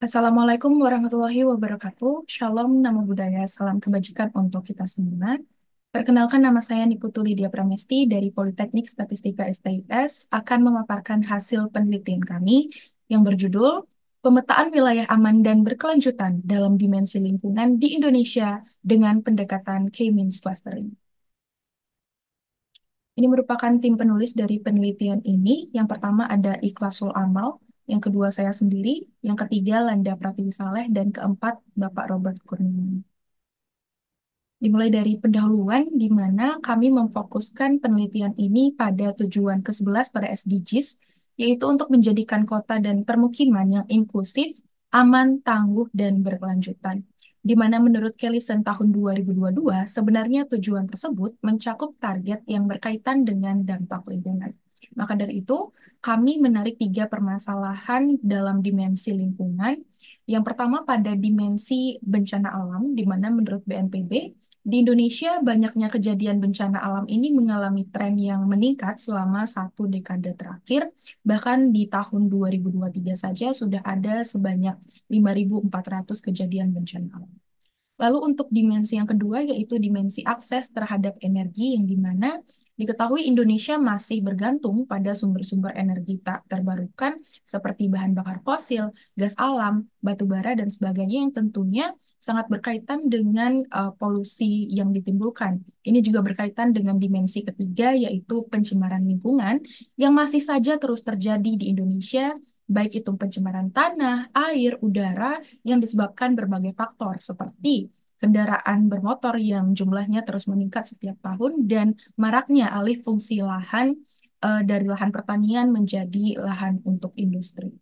Assalamualaikum warahmatullahi wabarakatuh. Shalom, namo buddhaya, salam kebajikan untuk kita semua. Perkenalkan, nama saya Niputu Lydia Pramesti dari Politeknik Statistika STIS akan memaparkan hasil penelitian kami yang berjudul Pemetaan Wilayah Aman dan Berkelanjutan dalam Dimensi Lingkungan di Indonesia dengan Pendekatan K-means Clustering. Ini merupakan tim penulis dari penelitian ini. Yang pertama ada Ikhlasul Amal, yang kedua saya sendiri, yang ketiga Landa Pratiwi Saleh, dan keempat Bapak Robert Kurniawan. Dimulai dari pendahuluan, di mana kami memfokuskan penelitian ini pada tujuan ke-11 pada SDGs, yaitu untuk menjadikan kota dan permukiman yang inklusif, aman, tangguh, dan berkelanjutan. Di mana menurut Kellison tahun 2022, sebenarnya tujuan tersebut mencakup target yang berkaitan dengan dampak lingkungan. Maka dari itu, kami menarik tiga permasalahan dalam dimensi lingkungan. Yang pertama pada dimensi bencana alam, di mana menurut BNPB, di Indonesia, banyaknya kejadian bencana alam ini mengalami tren yang meningkat selama satu dekade terakhir. Bahkan di tahun 2023 saja sudah ada sebanyak 5.400 kejadian bencana alam. Lalu untuk dimensi yang kedua yaitu dimensi akses terhadap energi yang dimana diketahui Indonesia masih bergantung pada sumber-sumber energi tak terbarukan seperti bahan bakar fosil, gas alam, batu bara, dan sebagainya yang tentunya sangat berkaitan dengan polusi yang ditimbulkan. Ini juga berkaitan dengan dimensi ketiga yaitu pencemaran lingkungan yang masih saja terus terjadi di Indonesia, baik itu pencemaran tanah, air, udara, yang disebabkan berbagai faktor seperti kendaraan bermotor yang jumlahnya terus meningkat setiap tahun dan maraknya alih fungsi lahan dari lahan pertanian menjadi lahan untuk industri.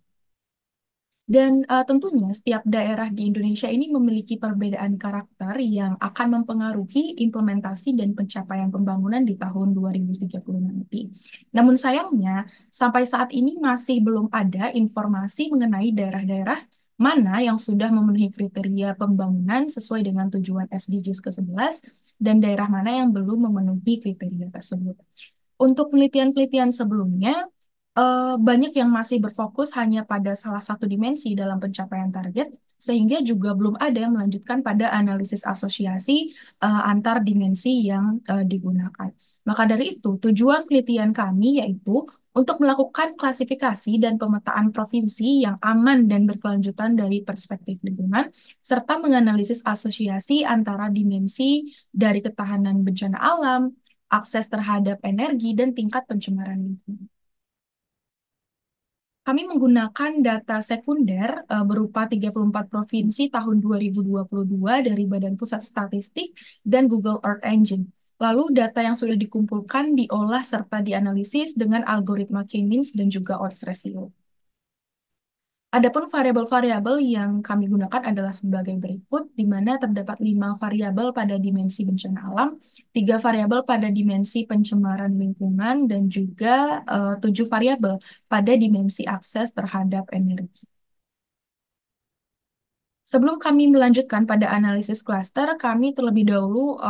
Dan tentunya setiap daerah di Indonesia ini memiliki perbedaan karakter yang akan mempengaruhi implementasi dan pencapaian pembangunan di tahun 2030 nanti. Namun sayangnya, sampai saat ini masih belum ada informasi mengenai daerah-daerah mana yang sudah memenuhi kriteria pembangunan sesuai dengan tujuan SDGs ke-11 dan daerah mana yang belum memenuhi kriteria tersebut. Untuk penelitian-penelitian sebelumnya, banyak yang masih berfokus hanya pada salah satu dimensi dalam pencapaian target, sehingga juga belum ada yang melanjutkan pada analisis asosiasi antar dimensi yang digunakan. Maka dari itu, tujuan penelitian kami yaitu untuk melakukan klasifikasi dan pemetaan provinsi yang aman dan berkelanjutan dari perspektif lingkungan, serta menganalisis asosiasi antara dimensi dari ketahanan bencana alam, akses terhadap energi, dan tingkat pencemaran lingkungan. Kami menggunakan data sekunder berupa 34 provinsi tahun 2022 dari Badan Pusat Statistik dan Google Earth Engine. Lalu data yang sudah dikumpulkan diolah serta dianalisis dengan algoritma K-means dan juga odds ratio. Adapun variabel-variabel yang kami gunakan adalah sebagai berikut, di mana terdapat 5 variabel pada dimensi bencana alam, 3 variabel pada dimensi pencemaran lingkungan, dan juga 7 variabel pada dimensi akses terhadap energi. Sebelum kami melanjutkan pada analisis klaster, kami terlebih dahulu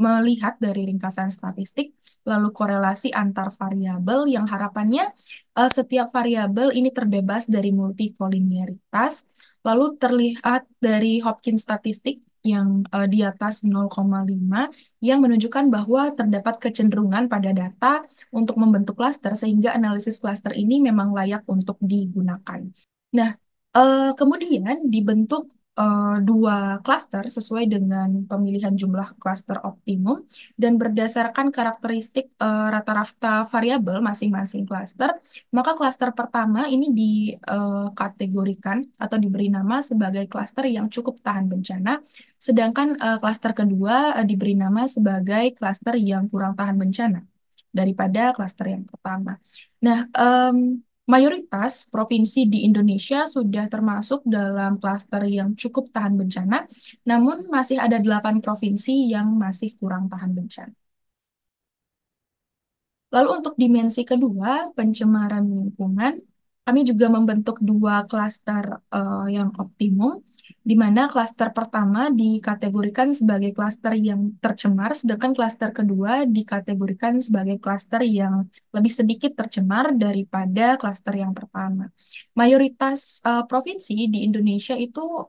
melihat dari ringkasan statistik, lalu korelasi antar variabel yang harapannya setiap variabel ini terbebas dari multikolinearitas, lalu terlihat dari Hopkins statistik yang di atas 0,5 yang menunjukkan bahwa terdapat kecenderungan pada data untuk membentuk klaster sehingga analisis klaster ini memang layak untuk digunakan. Nah, kemudian dibentuk dua klaster sesuai dengan pemilihan jumlah klaster optimum dan berdasarkan karakteristik rata-rata variabel masing-masing klaster, maka klaster pertama ini dikategorikan atau diberi nama sebagai klaster yang cukup tahan bencana, sedangkan klaster kedua diberi nama sebagai klaster yang kurang tahan bencana daripada klaster yang pertama. Nah, mayoritas provinsi di Indonesia sudah termasuk dalam klaster yang cukup tahan bencana, namun masih ada 8 provinsi yang masih kurang tahan bencana. Lalu untuk dimensi kedua, pencemaran lingkungan, Kami juga membentuk dua klaster yang optimum, di mana klaster pertama dikategorikan sebagai klaster yang tercemar, sedangkan klaster kedua dikategorikan sebagai klaster yang lebih sedikit tercemar daripada klaster yang pertama. Mayoritas provinsi di Indonesia itu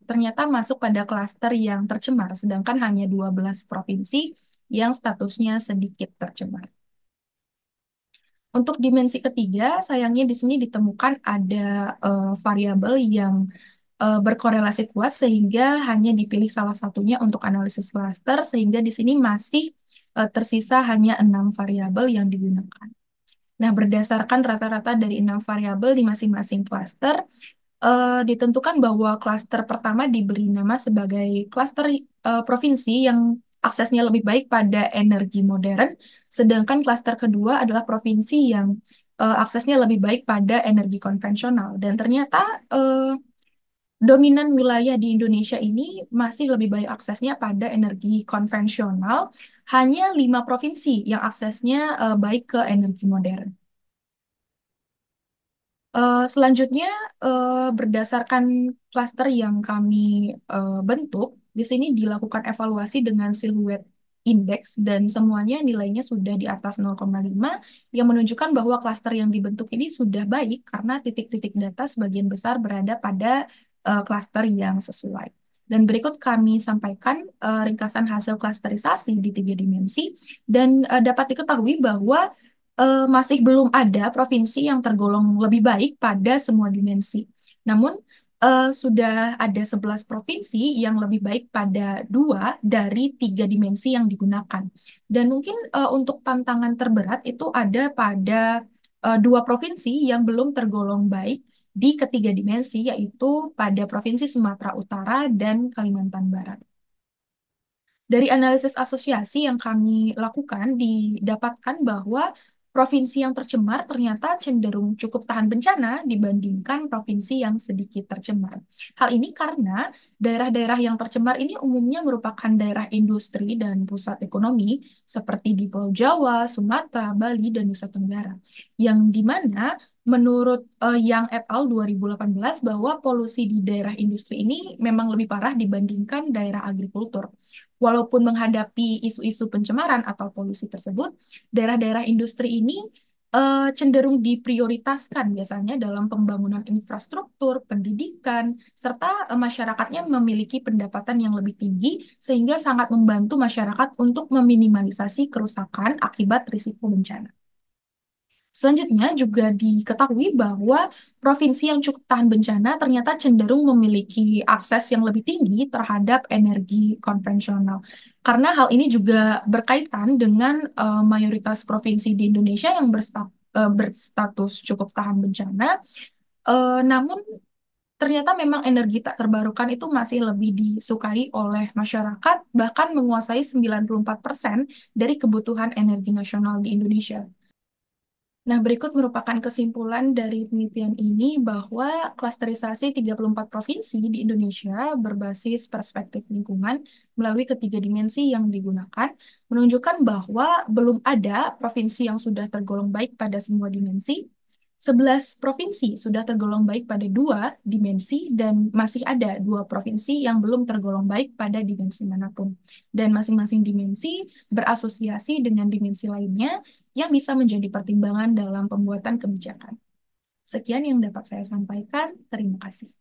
ternyata masuk pada klaster yang tercemar, sedangkan hanya 12 provinsi yang statusnya sedikit tercemar. Untuk dimensi ketiga, sayangnya di sini ditemukan ada variabel yang berkorelasi kuat sehingga hanya dipilih salah satunya untuk analisis klaster, sehingga di sini masih tersisa hanya 6 variabel yang digunakan. Nah, berdasarkan rata-rata dari 6 variabel di masing-masing klaster, ditentukan bahwa klaster pertama diberi nama sebagai klaster provinsi yang aksesnya lebih baik pada energi modern, sedangkan klaster kedua adalah provinsi yang aksesnya lebih baik pada energi konvensional. Dan ternyata dominan wilayah di Indonesia ini masih lebih baik aksesnya pada energi konvensional, hanya 5 provinsi yang aksesnya baik ke energi modern. Selanjutnya, berdasarkan klaster yang kami bentuk, di sini dilakukan evaluasi dengan siluet indeks dan semuanya nilainya sudah di atas 0,5 yang menunjukkan bahwa klaster yang dibentuk ini sudah baik karena titik-titik data sebagian besar berada pada klaster yang sesuai. Dan berikut kami sampaikan ringkasan hasil klasterisasi di 3 dimensi dan dapat diketahui bahwa masih belum ada provinsi yang tergolong lebih baik pada semua dimensi. Namun, sudah ada 11 provinsi yang lebih baik pada 2 dari 3 dimensi yang digunakan. Dan mungkin untuk tantangan terberat itu ada pada 2 provinsi yang belum tergolong baik di ketiga dimensi, yaitu pada Provinsi Sumatera Utara dan Kalimantan Barat. Dari analisis asosiasi yang kami lakukan, didapatkan bahwa provinsi yang tercemar ternyata cenderung cukup tahan bencana dibandingkan provinsi yang sedikit tercemar. Hal ini karena daerah-daerah yang tercemar ini umumnya merupakan daerah industri dan pusat ekonomi seperti di Pulau Jawa, Sumatera, Bali, dan Nusa Tenggara. Yang dimana menurut Yang et al. 2018 bahwa polusi di daerah industri ini memang lebih parah dibandingkan daerah agrikultur. Walaupun menghadapi isu-isu pencemaran atau polusi tersebut, daerah-daerah industri ini cenderung diprioritaskan biasanya dalam pembangunan infrastruktur, pendidikan, serta masyarakatnya memiliki pendapatan yang lebih tinggi sehingga sangat membantu masyarakat untuk meminimalisasi kerusakan akibat risiko bencana. Selanjutnya juga diketahui bahwa provinsi yang cukup tahan bencana ternyata cenderung memiliki akses yang lebih tinggi terhadap energi konvensional. Karena hal ini juga berkaitan dengan mayoritas provinsi di Indonesia yang berstatus cukup tahan bencana. Namun ternyata memang energi tak terbarukan itu masih lebih disukai oleh masyarakat, bahkan menguasai 94% dari kebutuhan energi nasional di Indonesia. Nah, berikut merupakan kesimpulan dari penelitian ini bahwa klasterisasi 34 provinsi di Indonesia berbasis perspektif lingkungan melalui ketiga dimensi yang digunakan, menunjukkan bahwa belum ada provinsi yang sudah tergolong baik pada semua dimensi. 11 provinsi sudah tergolong baik pada 2 dimensi dan masih ada 2 provinsi yang belum tergolong baik pada dimensi manapun. Dan masing-masing dimensi berasosiasi dengan dimensi lainnya yang bisa menjadi pertimbangan dalam pembuatan kebijakan. Sekian yang dapat saya sampaikan. Terima kasih.